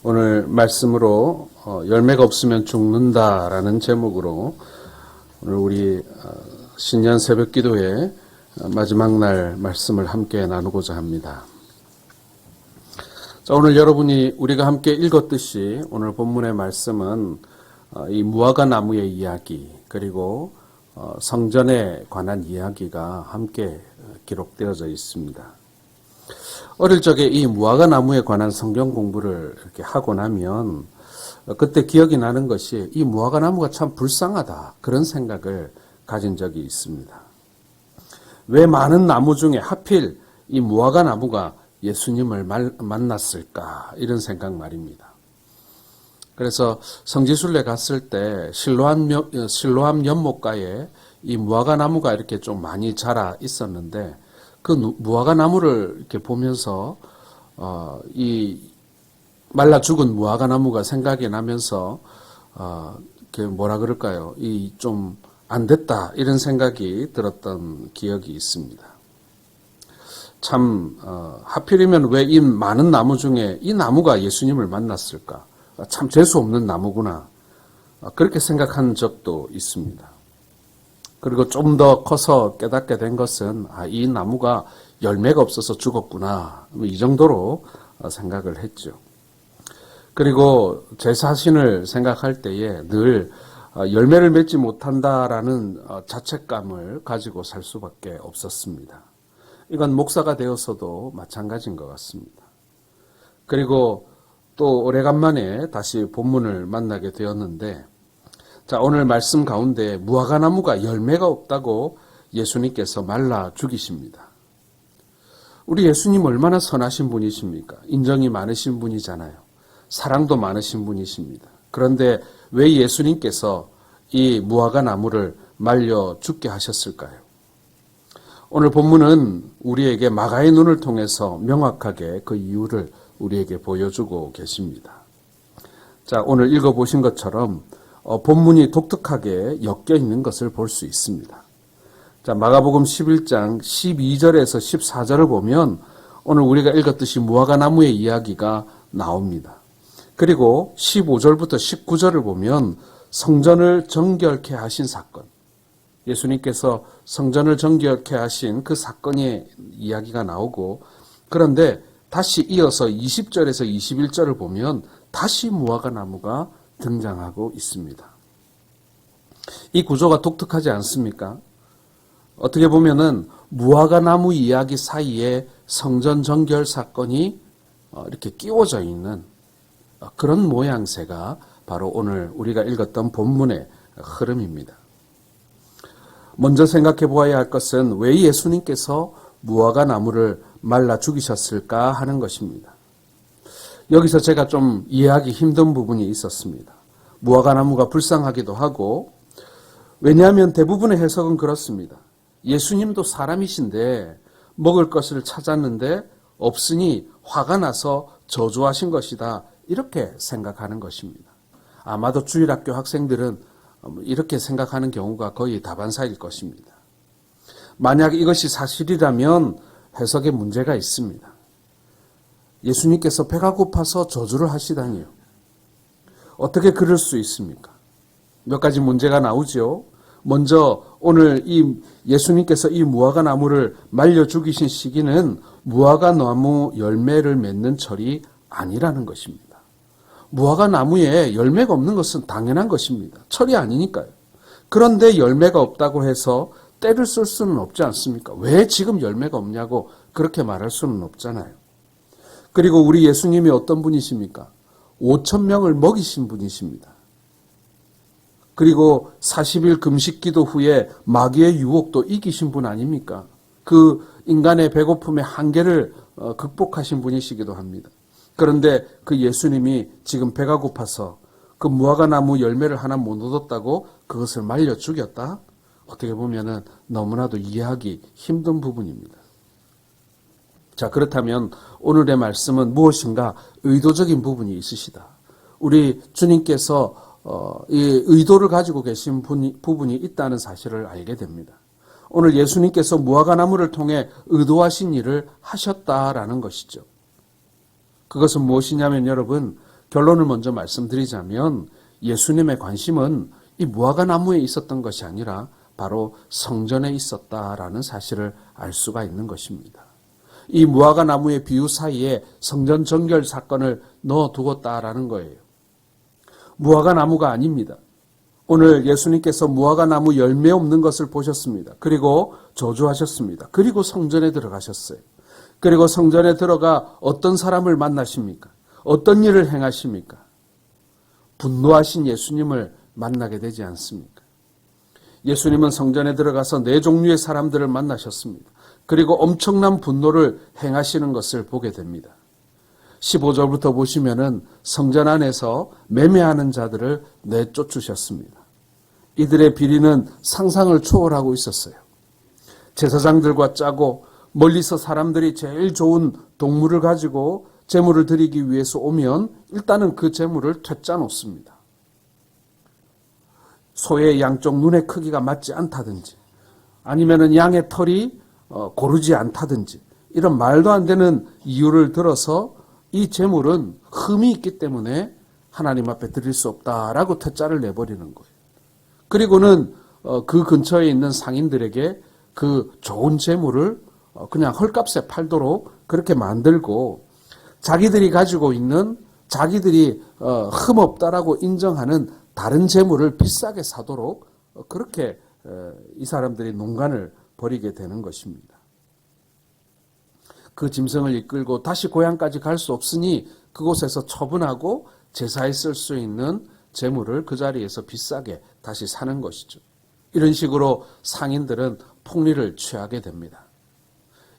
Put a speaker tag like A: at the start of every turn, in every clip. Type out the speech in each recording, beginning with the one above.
A: 오늘 말씀으로 열매가 없으면 죽는다라는 제목으로 오늘 우리 신년 새벽 기도의 마지막 날 말씀을 함께 나누고자 합니다. 자, 오늘 여러분이 우리가 함께 읽었듯이 오늘 본문의 말씀은 이 무화과 나무의 이야기 그리고 성전에 관한 이야기가 함께 기록되어져 있습니다. 어릴 적에 이 무화과 나무에 관한 성경 공부를 이렇게 하고 나면 그때 기억이 나는 것이 이 무화과 나무가 참 불쌍하다 그런 생각을 가진 적이 있습니다. 왜 많은 나무 중에 하필 이 무화과 나무가 예수님을 만났을까 이런 생각 말입니다. 그래서 성지순례 갔을 때 실로암 연못가에 이 무화과 나무가 이렇게 좀 많이 자라 있었는데 그 무화과 나무를 이렇게 보면서 이 말라 죽은 무화과 나무가 생각이 나면서 뭐라 그럴까요? 이 좀 안 됐다 이런 생각이 들었던 기억이 있습니다. 참 하필이면 왜 이 많은 나무 중에 이 나무가 예수님을 만났을까? 참 재수 없는 나무구나. 그렇게 생각한 적도 있습니다. 그리고 좀 더 커서 깨닫게 된 것은 이 나무가 열매가 없어서 죽었구나. 이 정도로 생각을 했죠. 그리고 제 자신을 생각할 때에 늘 열매를 맺지 못한다라는 자책감을 가지고 살 수밖에 없었습니다. 이건 목사가 되어서도 마찬가지인 것 같습니다. 그리고 또 오래간만에 다시 본문을 만나게 되었는데 자, 오늘 말씀 가운데 무화과 나무가 열매가 없다고 예수님께서 말라 죽이십니다. 우리 예수님 얼마나 선하신 분이십니까? 인정이 많으신 분이잖아요. 사랑도 많으신 분이십니다. 그런데 왜 예수님께서 이 무화과 나무를 말려 죽게 하셨을까요? 오늘 본문은 우리에게 마가의 눈을 통해서 명확하게 그 이유를 우리에게 보여주고 계십니다. 자, 오늘 읽어보신 것처럼 본문이 독특하게 엮여 있는 것을 볼 수 있습니다. 자, 마가복음 11장 12절에서 14절을 보면 오늘 우리가 읽었듯이 무화과 나무의 이야기가 나옵니다. 그리고 15절부터 19절을 보면 성전을 정결케 하신 사건, 예수님께서 성전을 정결케 하신 그 사건의 이야기가 나오고, 그런데 다시 이어서 20절에서 21절을 보면 다시 무화과 나무가 등장하고 있습니다. 이 구조가 독특하지 않습니까? 어떻게 보면은 무화과 나무 이야기 사이에 성전 정결 사건이 이렇게 끼워져 있는 그런 모양새가 바로 오늘 우리가 읽었던 본문의 흐름입니다. 먼저 생각해 보아야 할 것은 왜 예수님께서 무화과 나무를 말라 죽이셨을까 하는 것입니다. 여기서 제가 좀 이해하기 힘든 부분이 있었습니다. 무화과 나무가 불쌍하기도 하고, 왜냐하면 대부분의 해석은 그렇습니다. 예수님도 사람이신데 먹을 것을 찾았는데 없으니 화가 나서 저주하신 것이다. 이렇게 생각하는 것입니다. 아마도 주일학교 학생들은 이렇게 생각하는 경우가 거의 다반사일 것입니다. 만약 이것이 사실이라면 해석에 문제가 있습니다. 예수님께서 배가 고파서 저주를 하시다니요. 어떻게 그럴 수 있습니까? 몇 가지 문제가 나오죠. 먼저 오늘 이 예수님께서 이 무화과 나무를 말려 죽이신 시기는 무화과 나무 열매를 맺는 철이 아니라는 것입니다. 무화과 나무에 열매가 없는 것은 당연한 것입니다. 철이 아니니까요. 그런데 열매가 없다고 해서 때를 쓸 수는 없지 않습니까? 왜 지금 열매가 없냐고 그렇게 말할 수는 없잖아요. 그리고 우리 예수님이 어떤 분이십니까? 5,000명을 먹이신 분이십니다. 그리고 40일 금식 기도 후에 마귀의 유혹도 이기신 분 아닙니까? 그 인간의 배고픔의 한계를 극복하신 분이시기도 합니다. 그런데 그 예수님이 지금 배가 고파서 그 무화과 나무 열매를 하나 못 얻었다고 그것을 말려 죽였다? 어떻게 보면은 너무나도 이해하기 힘든 부분입니다. 자, 그렇다면 오늘의 말씀은 무엇인가 의도적인 부분이 있으시다. 우리 주님께서 이 의도를 가지고 계신 부분이 있다는 사실을 알게 됩니다. 오늘 예수님께서 무화과 나무를 통해 의도하신 일을 하셨다라는 것이죠. 그것은 무엇이냐면 여러분, 결론을 먼저 말씀드리자면 예수님의 관심은 이 무화과 나무에 있었던 것이 아니라 바로 성전에 있었다라는 사실을 알 수가 있는 것입니다. 이 무화과 나무의 비유 사이에 성전 정결 사건을 넣어두었다라는 거예요. 무화과 나무가 아닙니다. 오늘 예수님께서 무화과 나무 열매 없는 것을 보셨습니다. 그리고 저주하셨습니다. 그리고 성전에 들어가셨어요. 그리고 성전에 들어가 어떤 사람을 만나십니까? 어떤 일을 행하십니까? 분노하신 예수님을 만나게 되지 않습니까? 예수님은 성전에 들어가서 네 종류의 사람들을 만나셨습니다. 그리고 엄청난 분노를 행하시는 것을 보게 됩니다. 15절부터 보시면은 성전 안에서 매매하는 자들을 내쫓으셨습니다. 이들의 비리는 상상을 초월하고 있었어요. 제사장들과 짜고 멀리서 사람들이 제일 좋은 동물을 가지고 제물을 드리기 위해서 오면 일단은 그 제물을 퇴짜 놓습니다. 소의 양쪽 눈의 크기가 맞지 않다든지 아니면은 양의 털이 고르지 않다든지 이런 말도 안 되는 이유를 들어서 이 제물은 흠이 있기 때문에 하나님 앞에 드릴 수 없다라고 퇴짜를 내버리는 거예요. 그리고는 그 근처에 있는 상인들에게 그 좋은 제물을 그냥 헐값에 팔도록 그렇게 만들고 자기들이 가지고 있는 자기들이 흠 없다라고 인정하는 다른 제물을 비싸게 사도록 그렇게 이 사람들이 농간을 벌이게 되는 것입니다. 그 짐승을 이끌고 다시 고향까지 갈 수 없으니 그곳에서 처분하고 제사에 쓸 수 있는 제물을 그 자리에서 비싸게 다시 사는 것이죠. 이런 식으로 상인들은 폭리를 취하게 됩니다.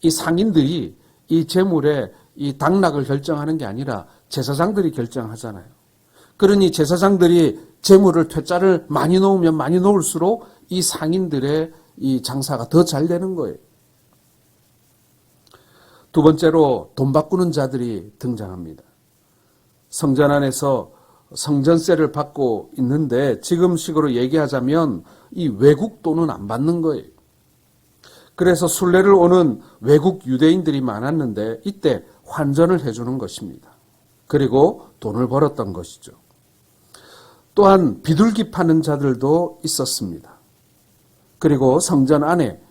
A: 이 상인들이 이 제물의 이 당락을 결정하는 게 아니라 제사장들이 결정하잖아요. 그러니 제사장들이 제물을 퇴짜를 많이 놓으면 많이 놓을수록 이 상인들의 이 장사가 더 잘 되는 거예요. 두 번째로 돈 바꾸는 자들이 등장합니다. 성전 안에서 성전세를 받고 있는데 지금식으로 얘기하자면 이 외국 돈은 안 받는 거예요. 그래서 순례를 오는 외국 유대인들이 많았는데 이때 환전을 해주는 것입니다. 그리고 돈을 벌었던 것이죠. 또한 비둘기 파는 자들도 있었습니다. 그리고 성전 안에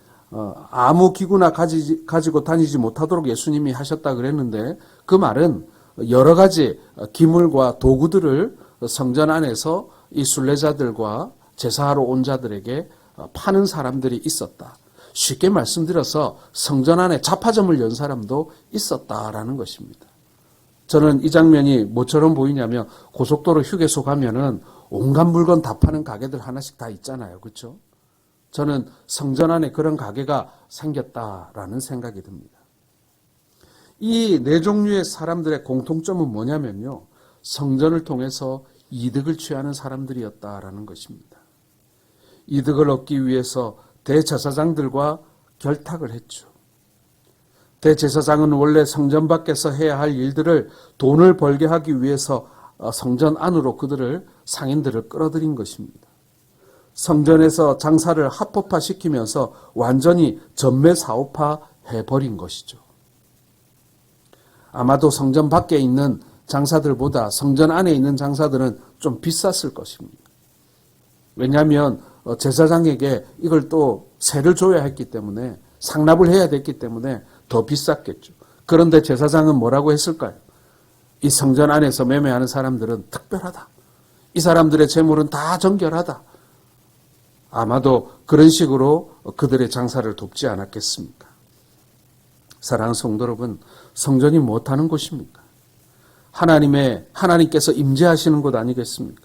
A: 아무 기구나 가지고 다니지 못하도록 예수님이 하셨다 그랬는데 그 말은 여러 가지 기물과 도구들을 성전 안에서 이 순례자들과 제사하러 온 자들에게 파는 사람들이 있었다. 쉽게 말씀드려서 성전 안에 잡화점을 연 사람도 있었다라는 것입니다. 저는 이 장면이 뭐처럼 보이냐면 고속도로 휴게소 가면은 온갖 물건 다 파는 가게들 하나씩 다 있잖아요. 그렇죠? 저는 성전 안에 그런 가게가 생겼다라는 생각이 듭니다. 이 네 종류의 사람들의 공통점은 뭐냐면요. 성전을 통해서 이득을 취하는 사람들이었다라는 것입니다. 이득을 얻기 위해서 대제사장들과 결탁을 했죠. 대제사장은 원래 성전 밖에서 해야 할 일들을 돈을 벌게 하기 위해서 성전 안으로 그들을 상인들을 끌어들인 것입니다. 성전에서 장사를 합법화시키면서 완전히 전매사업화 해버린 것이죠. 아마도 성전 밖에 있는 장사들보다 성전 안에 있는 장사들은 좀 비쌌을 것입니다. 왜냐하면 제사장에게 이걸 또 세를 줘야 했기 때문에 상납을 해야 됐기 때문에 더 비쌌겠죠. 그런데 제사장은 뭐라고 했을까요? 이 성전 안에서 매매하는 사람들은 특별하다. 이 사람들의 재물은 다 정결하다. 아마도 그런 식으로 그들의 장사를 돕지 않았겠습니까? 사랑하는 성도 여러분, 성전이 못하는 곳입니까? 하나님께서 임재하시는 곳 아니겠습니까?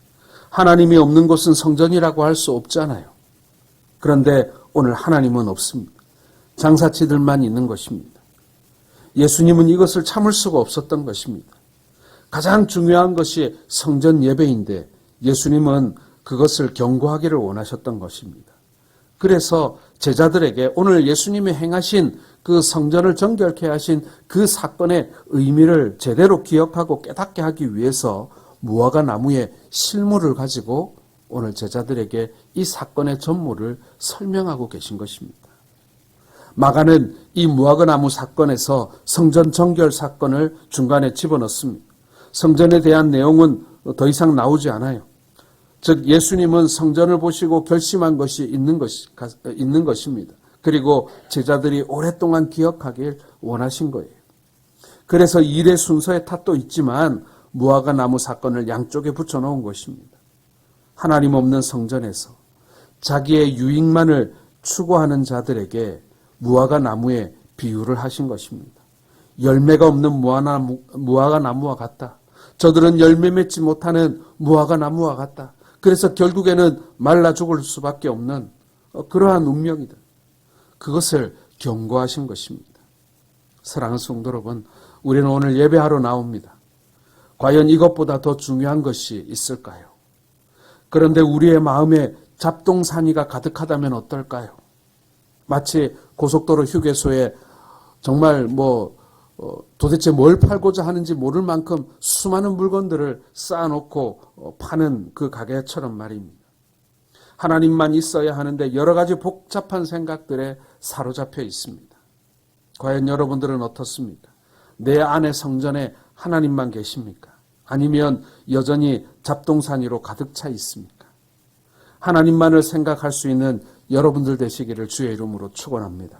A: 하나님이 없는 곳은 성전이라고 할 수 없잖아요. 그런데 오늘 하나님은 없습니다. 장사치들만 있는 것입니다. 예수님은 이것을 참을 수가 없었던 것입니다. 가장 중요한 것이 성전 예배인데 예수님은 그것을 경고하기를 원하셨던 것입니다. 그래서 제자들에게 오늘 예수님이 행하신 그 성전을 정결케 하신 그 사건의 의미를 제대로 기억하고 깨닫게 하기 위해서 무화과 나무의 실물을 가지고 오늘 제자들에게 이 사건의 전모를 설명하고 계신 것입니다. 마가는 이 무화과 나무 사건에서 성전 정결 사건을 중간에 집어넣습니다. 성전에 대한 내용은 더 이상 나오지 않아요. 즉 예수님은 성전을 보시고 결심한 것이 있는 것입니다. 그리고 제자들이 오랫동안 기억하길 원하신 거예요. 그래서 일의 순서의 탓도 있지만 무화과 나무 사건을 양쪽에 붙여놓은 것입니다. 하나님 없는 성전에서 자기의 유익만을 추구하는 자들에게 무화과 나무에 비유를 하신 것입니다. 열매가 없는 무화과 나무와 같다. 저들은 열매 맺지 못하는 무화과 나무와 같다. 그래서 결국에는 말라 죽을 수밖에 없는 그러한 운명이다. 그것을 경고하신 것입니다. 사랑하는 성도 여러분, 우리는 오늘 예배하러 나옵니다. 과연 이것보다 더 중요한 것이 있을까요? 그런데 우리의 마음에 잡동사니가 가득하다면 어떨까요? 마치 고속도로 휴게소에 정말 도대체 뭘 팔고자 하는지 모를 만큼 수많은 물건들을 쌓아놓고 파는 그 가게처럼 말입니다. 하나님만 있어야 하는데 여러 가지 복잡한 생각들에 사로잡혀 있습니다. 과연 여러분들은 어떻습니까? 내 안의 성전에 하나님만 계십니까? 아니면 여전히 잡동사니로 가득 차 있습니까? 하나님만을 생각할 수 있는 여러분들 되시기를 주의 이름으로 축원합니다.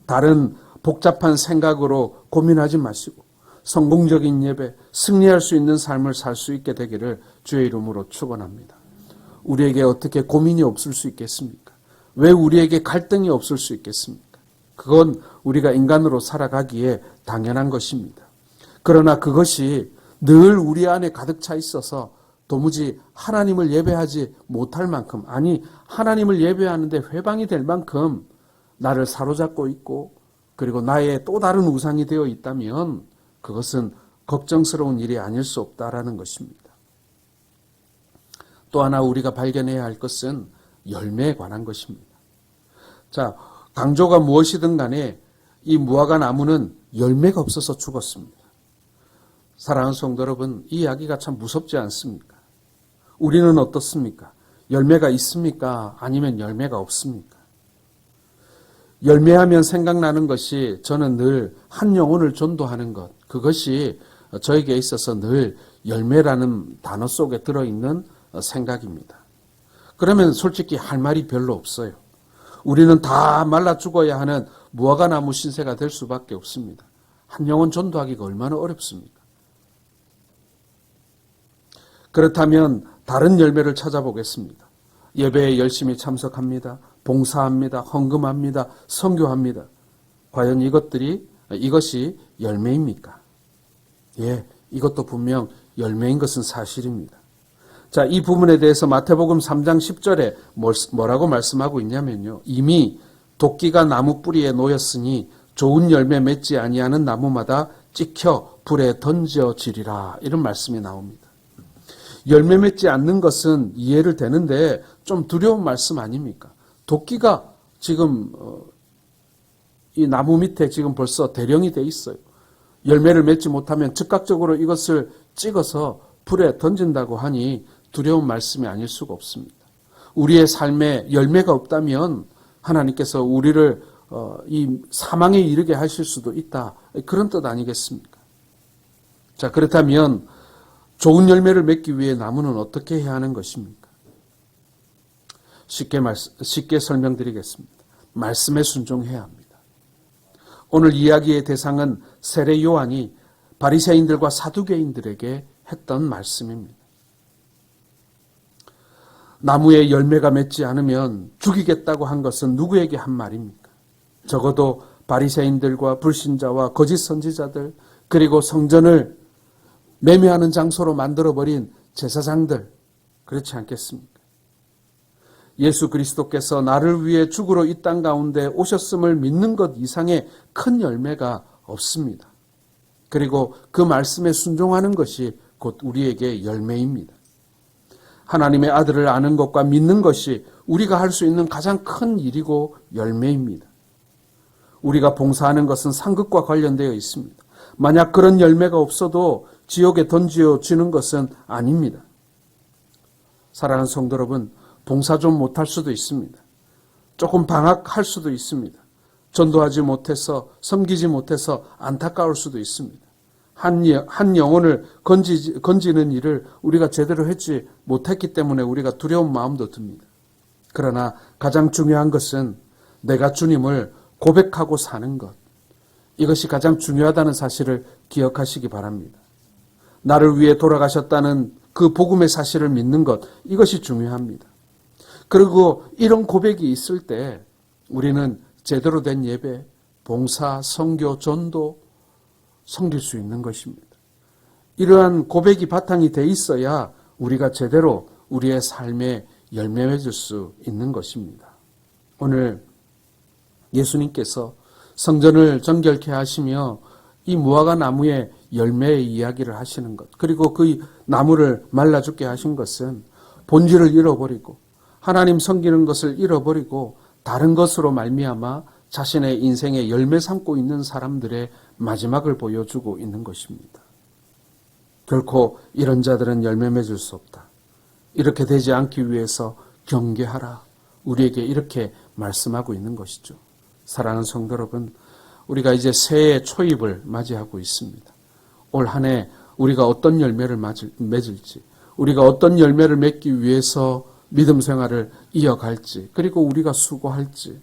A: 다른 복잡한 생각으로 고민하지 마시고 성공적인 예배, 승리할 수 있는 삶을 살 수 있게 되기를 주의 이름으로 축원합니다. 우리에게 어떻게 고민이 없을 수 있겠습니까? 왜 우리에게 갈등이 없을 수 있겠습니까? 그건 우리가 인간으로 살아가기에 당연한 것입니다. 그러나 그것이 늘 우리 안에 가득 차 있어서 도무지 하나님을 예배하지 못할 만큼, 아니 하나님을 예배하는데 회방이 될 만큼 나를 사로잡고 있고 그리고 나의 또 다른 우상이 되어 있다면 그것은 걱정스러운 일이 아닐 수 없다라는 것입니다. 또 하나 우리가 발견해야 할 것은 열매에 관한 것입니다. 자, 강조가 무엇이든 간에 이 무화과 나무는 열매가 없어서 죽었습니다. 사랑하는 성도 여러분, 이 이야기가 참 무섭지 않습니까? 우리는 어떻습니까? 열매가 있습니까? 아니면 열매가 없습니까? 열매하면 생각나는 것이 저는 늘 한 영혼을 전도하는 것, 그것이 저에게 있어서 늘 열매라는 단어 속에 들어있는 생각입니다. 그러면 솔직히 할 말이 별로 없어요. 우리는 다 말라 죽어야 하는 무화과 나무 신세가 될 수밖에 없습니다. 한 영혼 전도하기가 얼마나 어렵습니까? 그렇다면 다른 열매를 찾아보겠습니다. 예배에 열심히 참석합니다. 봉사합니다. 헌금합니다. 선교합니다. 과연 이것이 열매입니까? 예, 이것도 분명 열매인 것은 사실입니다. 자, 이 부분에 대해서 마태복음 3장 10절에 뭐라고 말씀하고 있냐면요. 이미 도끼가 나무 뿌리에 놓였으니 좋은 열매 맺지 아니하는 나무마다 찍혀 불에 던져지리라. 이런 말씀이 나옵니다. 열매 맺지 않는 것은 이해를 되는데 좀 두려운 말씀 아닙니까? 도끼가 지금 이 나무 밑에 지금 벌써 대령이 돼 있어요. 열매를 맺지 못하면 즉각적으로 이것을 찍어서 불에 던진다고 하니 두려운 말씀이 아닐 수가 없습니다. 우리의 삶에 열매가 없다면 하나님께서 우리를 이 사망에 이르게 하실 수도 있다. 그런 뜻 아니겠습니까? 자, 그렇다면 좋은 열매를 맺기 위해 나무는 어떻게 해야 하는 것입니까? 쉽게 설명드리겠습니다. 말씀에 순종해야 합니다. 오늘 이야기의 대상은 세례 요한이 바리새인들과 사두개인들에게 했던 말씀입니다. 나무에 열매가 맺지 않으면 죽이겠다고 한 것은 누구에게 한 말입니까? 적어도 바리새인들과 불신자와 거짓 선지자들, 그리고 성전을 매매하는 장소로 만들어버린 제사장들, 그렇지 않겠습니까? 예수 그리스도께서 나를 위해 죽으러 이 땅 가운데 오셨음을 믿는 것 이상의 큰 열매가 없습니다. 그리고 그 말씀에 순종하는 것이 곧 우리에게 열매입니다. 하나님의 아들을 아는 것과 믿는 것이 우리가 할 수 있는 가장 큰 일이고 열매입니다. 우리가 봉사하는 것은 상급과 관련되어 있습니다. 만약 그런 열매가 없어도 지옥에 던져지는 것은 아닙니다. 사랑하는 성도 여러분, 봉사 좀 못할 수도 있습니다. 조금 방학할 수도 있습니다. 전도하지 못해서, 섬기지 못해서 안타까울 수도 있습니다. 한 영혼을 건지는 일을 우리가 제대로 하지 못했기 때문에 우리가 두려운 마음도 듭니다. 그러나 가장 중요한 것은 내가 주님을 고백하고 사는 것. 이것이 가장 중요하다는 사실을 기억하시기 바랍니다. 나를 위해 돌아가셨다는 그 복음의 사실을 믿는 것, 이것이 중요합니다. 그리고 이런 고백이 있을 때 우리는 제대로 된 예배, 봉사, 선교, 전도 섬길 수 있는 것입니다. 이러한 고백이 바탕이 돼 있어야 우리가 제대로 우리의 삶에 열매 맺을 수 있는 것입니다. 오늘 예수님께서 성전을 정결케 하시며 이 무화과 나무의 열매의 이야기를 하시는 것, 그리고 그 나무를 말라 죽게 하신 것은 본질을 잃어버리고 하나님 섬기는 것을 잃어버리고 다른 것으로 말미암아 자신의 인생에 열매 삼고 있는 사람들의 마지막을 보여주고 있는 것입니다. 결코 이런 자들은 열매 맺을 수 없다. 이렇게 되지 않기 위해서 경계하라. 우리에게 이렇게 말씀하고 있는 것이죠. 사랑하는 성도 여러분, 우리가 이제 새해 초입을 맞이하고 있습니다. 올 한 해 우리가 어떤 열매를 맺을지, 우리가 어떤 열매를 맺기 위해서 믿음 생활을 이어갈지, 그리고 우리가 수고할지,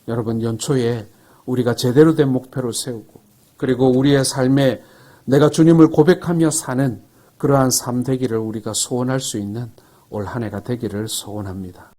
A: 여러분 연초에 우리가 제대로 된 목표를 세우고 그리고 우리의 삶에 내가 주님을 고백하며 사는 그러한 삶 되기를 우리가 소원할 수 있는 올 한 해가 되기를 소원합니다.